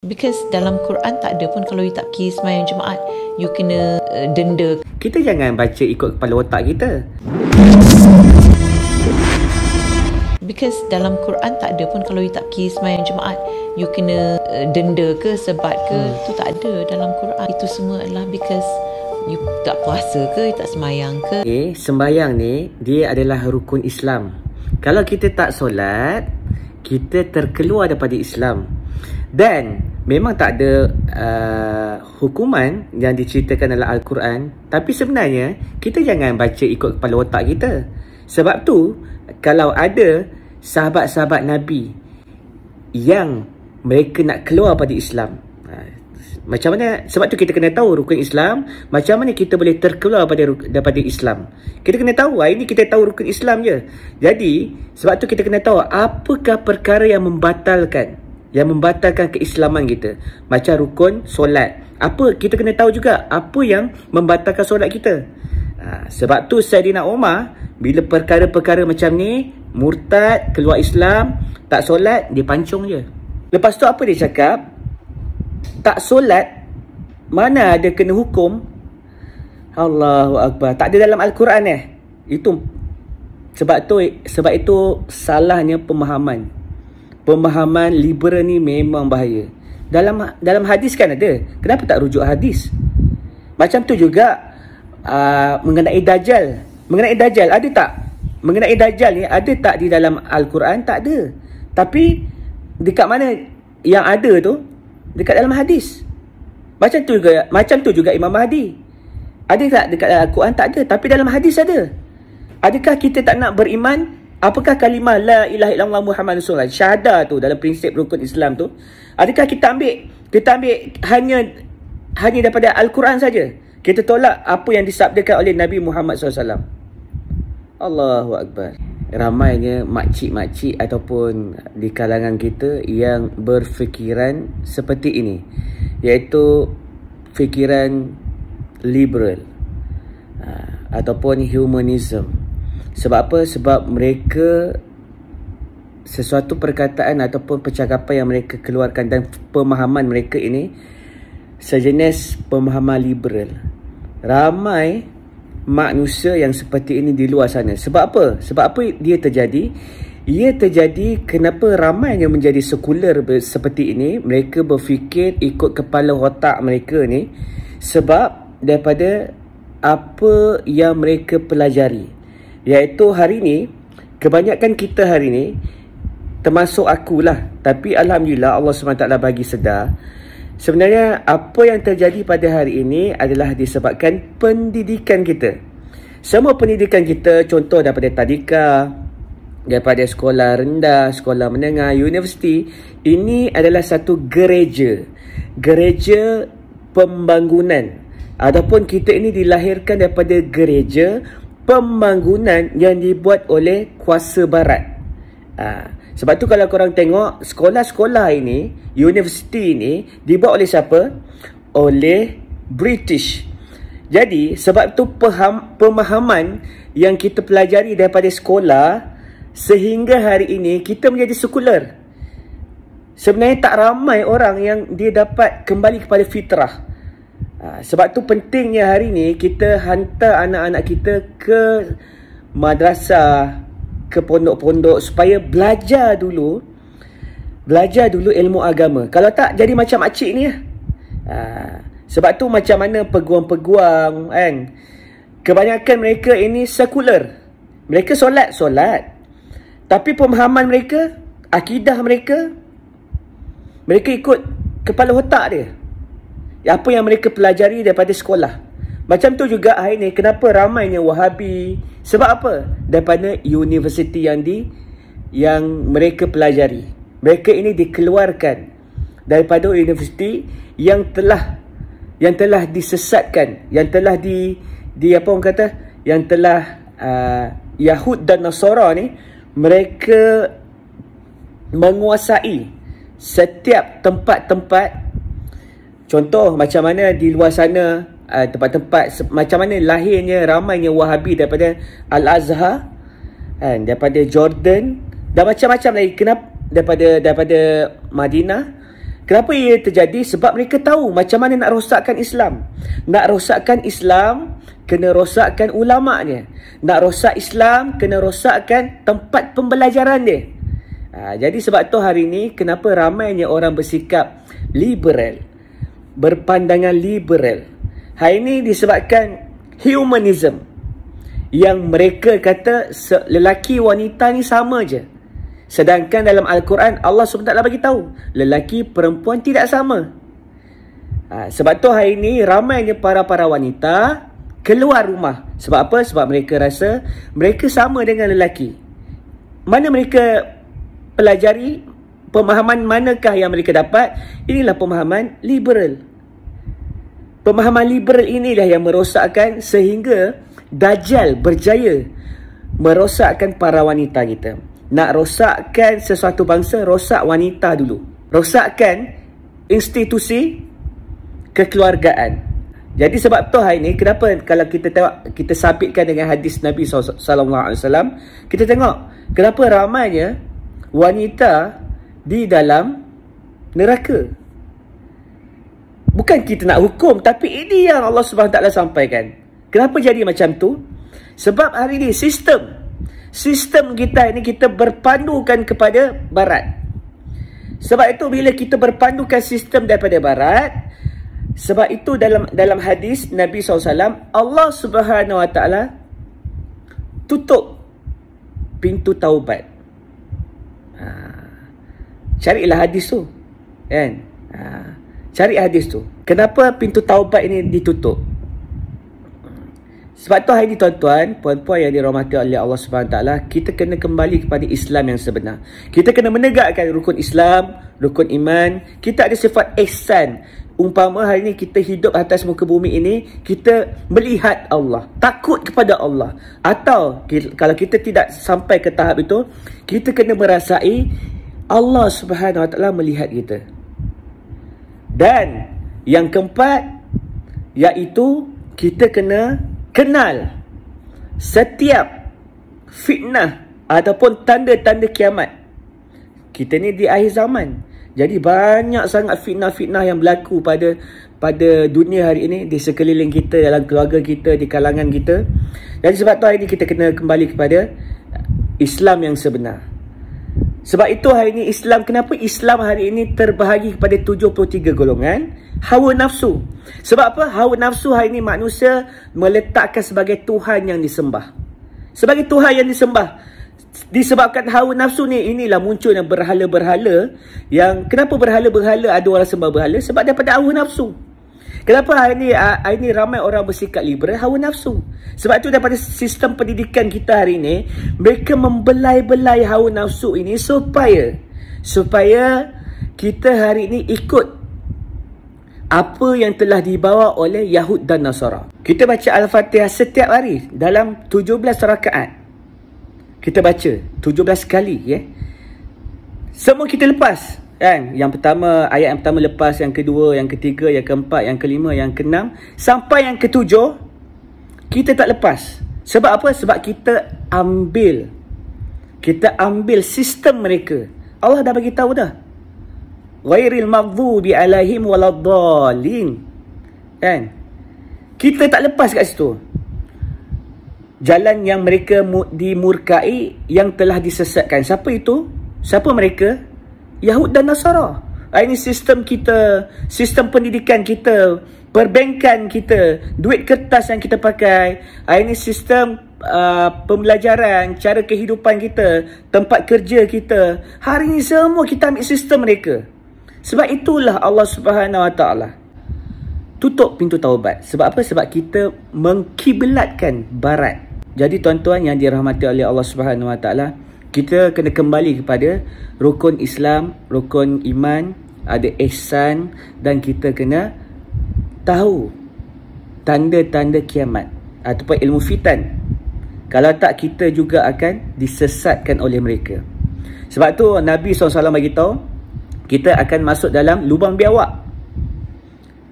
Because dalam Quran tak ada pun kalau you tak pergi sembahyang Jumaat, you kena denda. Kita jangan baca ikut kepala otak kita. Because dalam Quran tak ada pun kalau you tak pergi sembahyang Jumaat, you kena denda ke sebat ke, tu tak ada dalam Quran. Itu semua adalah because you tak puasa ke, you tak sembahyang ke. Sembahyang ni dia adalah rukun Islam. Kalau kita tak solat, kita terkeluar daripada Islam. Dan memang tak ada hukuman yang diceritakan dalam Al-Quran. Tapi sebenarnya kita jangan baca ikut kepala otak kita. Sebab tu kalau ada sahabat-sahabat Nabi yang mereka nak keluar pada Islam, macam mana? Sebab tu kita kena tahu rukun Islam. Macam mana kita boleh terkeluar daripada Islam. Kita kena tahu. Hari ni kita tahu rukun Islam je. Jadi sebab tu kita kena tahu apakah perkara yang membatalkan keislaman kita. Macam rukun solat. Kita kena tahu juga apa yang membatalkan solat kita. Sebab tu Saidina Umar bila perkara-perkara macam ni, murtad, keluar Islam, tak solat, dia pancung je. Lepas tu apa dia cakap? Tak solat, mana ada kena hukum? Allahu Akbar. Tak ada dalam Al-Quran Itu sebab itu salahnya pemahaman liberal ni memang bahaya. Dalam hadis kan ada. Kenapa tak rujuk hadis? Macam tu juga mengenai Dajjal. Mengenai Dajjal ada tak? Mengenai Dajjal ni ada tak di dalam Al-Quran? Tak ada. Tapi dekat mana yang ada tu? Dekat dalam hadis. Macam tu juga Imam Mahdi. Ada tak dekat Al-Quran? Tak ada. Tapi dalam hadis ada. Adakah kita tak nak beriman? Apakah kalimah la ilaha illallah Muhammad Rasulullah, syahadah tu dalam prinsip rukun Islam tu? Adakah kita ambil hanya daripada Al-Quran saja? Kita tolak apa yang disabdakan oleh Nabi Muhammad SAW. Allahu Akbar. Ramainya makcik-makcik ataupun di kalangan kita yang berfikiran seperti ini, iaitu fikiran liberal ataupun humanism. Sebab apa? Sebab mereka, sesuatu perkataan ataupun percakapan yang mereka keluarkan dan pemahaman mereka ini sejenis pemahaman liberal. Ramai manusia yang seperti ini di luar sana. Sebab apa? Sebab apa dia terjadi? Ia terjadi kenapa ramai yang menjadi sekular seperti ini. Mereka berfikir ikut kepala otak mereka ni sebab daripada apa yang mereka pelajari. Iaitu hari ni, kebanyakan kita hari ni, termasuk akulah, tapi Alhamdulillah Allah SWT bagi sedar, sebenarnya apa yang terjadi pada hari ini adalah disebabkan pendidikan kita. Semua pendidikan kita, contoh daripada tadika, daripada sekolah rendah, sekolah menengah, universiti, ini adalah satu gereja pembangunan. Adapun kita ini dilahirkan daripada gereja pembangunan yang dibuat oleh kuasa barat. Sebab tu kalau korang tengok sekolah-sekolah ini, universiti ini dibuat oleh siapa? Oleh British. Jadi sebab tu pemahaman yang kita pelajari daripada sekolah sehingga hari ini kita menjadi sekular. Sebenarnya tak ramai orang yang dia dapat kembali kepada fitrah. Sebab tu pentingnya hari ni kita hantar anak-anak kita ke madrasah, ke pondok-pondok supaya belajar dulu ilmu agama. Kalau tak jadi macam makcik ni sebab tu macam mana peguam-peguam kan, kebanyakan mereka ini sekular. Mereka solat, tapi pemahaman mereka, akidah mereka ikut kepala otak dia. Apa yang mereka pelajari daripada sekolah. Macam tu juga hari ni kenapa ramainya Wahabi. Sebab apa? Daripada universiti yang mereka pelajari. Mereka ini dikeluarkan daripada universiti yang telah disesatkan, yang telah Yahud dan Nasara ni, mereka menguasai setiap tempat-tempat. Contoh macam mana di luar sana, tempat-tempat macam mana lahirnya ramainya Wahabi daripada Al-Azhar, daripada Jordan dan macam-macam lagi. Kenapa? Daripada Madinah, Kenapa ia terjadi? Sebab mereka tahu macam mana nak rosakkan Islam. Nak rosakkan Islam, kena rosakkan ulama'nya. Nak rosak Islam, kena rosakkan tempat pembelajaran dia. Jadi sebab tu hari ni, kenapa ramainya orang bersikap liberal, berpandangan liberal. Hari ini disebabkan humanism, yang mereka kata lelaki wanita ni sama je. Sedangkan dalam Al-Quran Allah SWT bagi tahu lelaki perempuan tidak sama. Sebab tu hari ini ramainya para wanita keluar rumah. Sebab apa? Sebab mereka rasa mereka sama dengan lelaki. Mana mereka pelajari? Pemahaman manakah yang mereka dapat? Inilah pemahaman liberal. Pemahaman liberal inilah yang merosakkan sehingga Dajjal berjaya merosakkan para wanita kita. Nak rosakkan sesuatu bangsa, rosak wanita dulu. Rosakkan institusi kekeluargaan. Jadi sebab tu hari ni, kenapa kalau kita tengok, kita sabitkan dengan hadis Nabi SAW, kita tengok kenapa ramainya wanita di dalam neraka. Bukan kita nak hukum, tapi ini yang Allah SWT sampaikan. Kenapa jadi macam tu? Sebab hari ni sistem kita ini, kita berpandukan kepada barat. Sebab itu bila kita berpandukan sistem daripada barat, sebab itu dalam hadis Nabi SAW, Allah Subhanahu Wa Taala tutup pintu taubat. Carilah hadis tu, kan? Cari hadis tu. Kenapa pintu taubat ini ditutup? Sebab tu hari ni tuan-tuan, puan-puan yang dirahmati oleh Allah SWT, kita kena kembali kepada Islam yang sebenar. Kita kena menegakkan rukun Islam, rukun iman. Kita ada sifat ihsan. Umpama hari ni kita hidup atas muka bumi ini, kita melihat Allah, takut kepada Allah. Atau kalau kita tidak sampai ke tahap itu, kita kena merasai Allah Subhanahu Wa Taala melihat kita. Dan yang keempat, iaitu kita kena kenal setiap fitnah ataupun tanda-tanda kiamat. Kita ni di akhir zaman. Jadi banyak sangat fitnah-fitnah yang berlaku pada dunia hari ini, di sekeliling kita, dalam keluarga kita, di kalangan kita. Jadi sebab tu hari ini kita kena kembali kepada Islam yang sebenar. Sebab itu hari ini Islam, kenapa Islam hari ini terbahagi kepada 73 golongan? Hawa nafsu. Sebab apa? Hawa nafsu hari ini manusia meletakkan sebagai Tuhan yang disembah. Sebagai Tuhan yang disembah. Disebabkan hawa nafsu ni, inilah munculnya berhala-berhala. Yang kenapa berhala-berhala ada orang sembah berhala? Sebab daripada hawa nafsu. Kenapa hari ini ramai orang bersikap liberal? Hawa nafsu. Sebab itu daripada sistem pendidikan kita hari ini, mereka membelai-belai hawa nafsu ini supaya kita hari ini ikut apa yang telah dibawa oleh Yahud dan Nasara. Kita baca Al-Fatihah setiap hari dalam 17 rakaat. Kita baca 17 kali, ya. Semua kita lepas. Kan? Yang pertama, ayat yang pertama lepas, yang kedua, yang ketiga, yang keempat, yang kelima, yang keenam, sampai yang ketujuh kita tak lepas. Sebab apa? Sebab kita ambil sistem mereka. Allah dah bagi tahu dah. Ghairil maghdubi alaihim waladdallin. Kan? Kita tak lepas kat situ. Jalan yang mereka dimurkai, yang telah disesatkan. Siapa itu? Siapa mereka? Yahud dan Nasara. Ini sistem kita, sistem pendidikan kita, perbankan kita, duit kertas yang kita pakai. Ini sistem pembelajaran, cara kehidupan kita, tempat kerja kita. Hari ini semua kita ambil sistem mereka. Sebab itulah Allah Subhanahu Wa Taala tutup pintu taubat. Sebab apa? Sebab kita mengkiblatkan barat. Jadi tuan-tuan yang dirahmati oleh Allah Subhanahu Wa Taala, kita kena kembali kepada rukun Islam, rukun iman, ada ihsan, dan kita kena tahu tanda-tanda kiamat ataupun ilmu fitan. Kalau tak, kita juga akan disesatkan oleh mereka. Sebab tu Nabi SAW bagi tahu, kita akan masuk dalam lubang biawak.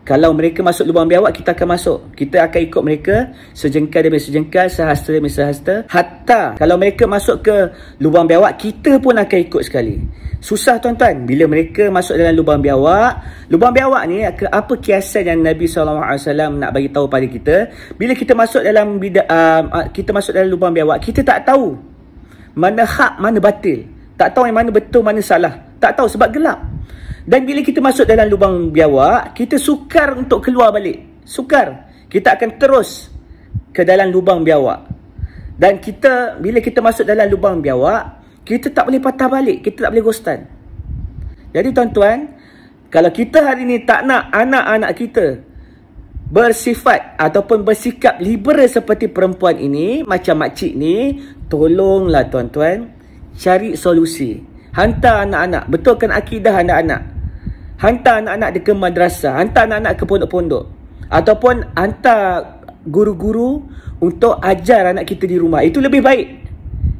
Kalau mereka masuk lubang biawak, kita akan masuk. Kita akan ikut mereka sejengkal demi sejengkal, sehasta demi sehasta. Hatta kalau mereka masuk ke lubang biawak, kita pun akan ikut sekali. Susah tuan-tuan bila mereka masuk dalam lubang biawak. Lubang biawak ni apa kiasan yang Nabi SAW nak bagi tahu pada kita? Bila kita masuk dalam lubang biawak, kita tak tahu mana hak, mana batil. Tak tahu yang mana betul, mana salah. Tak tahu sebab gelap. Dan bila kita masuk dalam lubang biawak, kita sukar untuk keluar balik. Sukar. Kita akan terus ke dalam lubang biawak. Dan bila kita masuk dalam lubang biawak, kita tak boleh patah balik. Kita tak boleh ghostan. Jadi tuan-tuan, kalau kita hari ni tak nak anak-anak kita bersifat ataupun bersikap liberal seperti perempuan ini, macam makcik ni, tolonglah tuan-tuan, cari solusi. Hantar anak-anak, betulkan akidah anak-anak. Hantar anak-anak ke madrasah, hantar anak-anak ke pondok-pondok, ataupun hantar guru-guru untuk ajar anak kita di rumah. Itu lebih baik.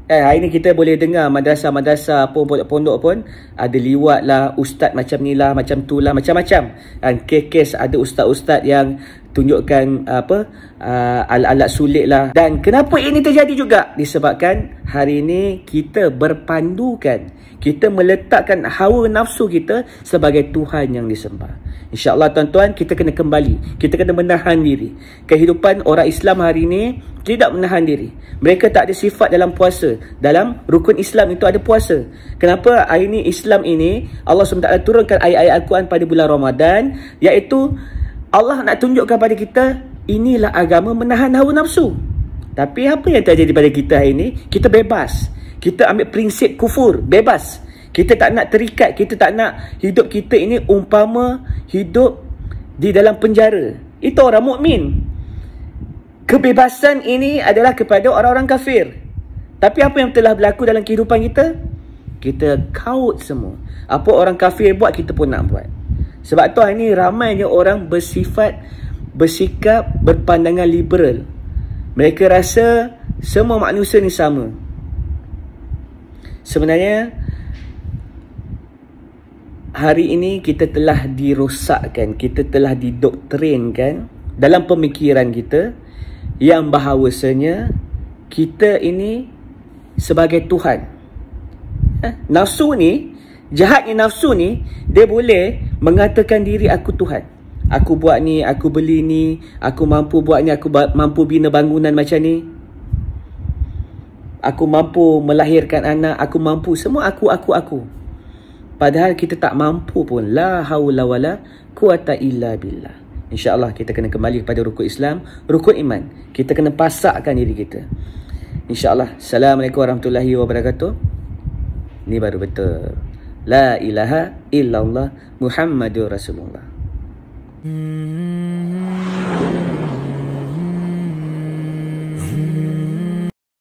Hari ni kita boleh dengar madrasah-madrasah pun, pondok-pondok pun ada liwat lah, ustaz macam ni lah, macam tu lah, macam-macam. Dan kes ada ustaz-ustaz yang tunjukkan alat-alat sulit lah. Dan kenapa ini terjadi juga? Disebabkan hari ini kita berpandukan, kita meletakkan hawa nafsu kita sebagai Tuhan yang disembah. InsyaAllah tuan-tuan, kita kena kembali. Kita kena menahan diri. Kehidupan orang Islam hari ini tidak menahan diri. Mereka tak ada sifat dalam puasa. Dalam rukun Islam itu ada puasa. Kenapa hari ini Islam ini Allah SWT turunkan ayat-ayat Al-Quran pada bulan Ramadan, iaitu Allah nak tunjukkan pada kita, inilah agama menahan hawa nafsu. Tapi apa yang terjadi pada kita hari ini? Kita bebas. Kita ambil prinsip kufur, bebas. Kita tak nak terikat. Kita tak nak hidup kita ini umpama hidup di dalam penjara. Itu orang mukmin. Kebebasan ini adalah kepada orang-orang kafir. Tapi apa yang telah berlaku dalam kehidupan kita? Kita kaut semua. Apa orang kafir buat, kita pun nak buat. Sebab tu hari ni ramainya orang bersikap, berpandangan liberal. Mereka rasa semua manusia ni sama. Sebenarnya hari ini kita telah dirosakkan, kita telah didoktrinkan dalam pemikiran kita yang bahawasanya kita ini sebagai Tuhan. Nafsu ni, jahatnya nafsu ni, dia boleh mengatakan diri aku Tuhan. Aku buat ni, aku beli ni, aku mampu buat ni, aku mampu bina bangunan macam ni, aku mampu melahirkan anak, aku mampu, semua aku. Padahal kita tak mampu pun. La haula wala quwata illa billah. InsyaAllah kita kena kembali kepada rukun Islam, rukun iman. Kita kena pasakkan diri kita. InsyaAllah. Assalamualaikum warahmatullahi wabarakatuh. Ni baru betul. La ilaha illallah Muhammadur Rasulullah.